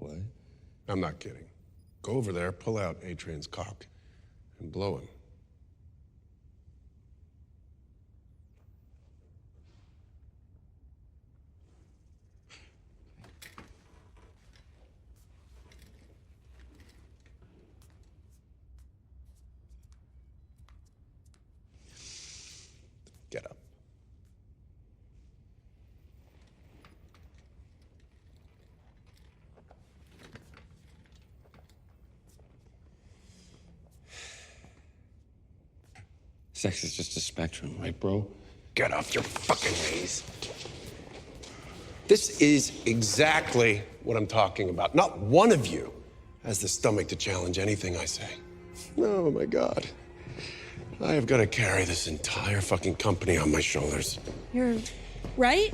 What? I'm not kidding. Go over there, pull out Adrian's cock, and blow him. Get up. Sex is just a spectrum, right, bro? Get off your fucking knees. This is exactly what I'm talking about. Not one of you has the stomach to challenge anything I say. Oh, my God. I have got to carry this entire fucking company on my shoulders. You're right?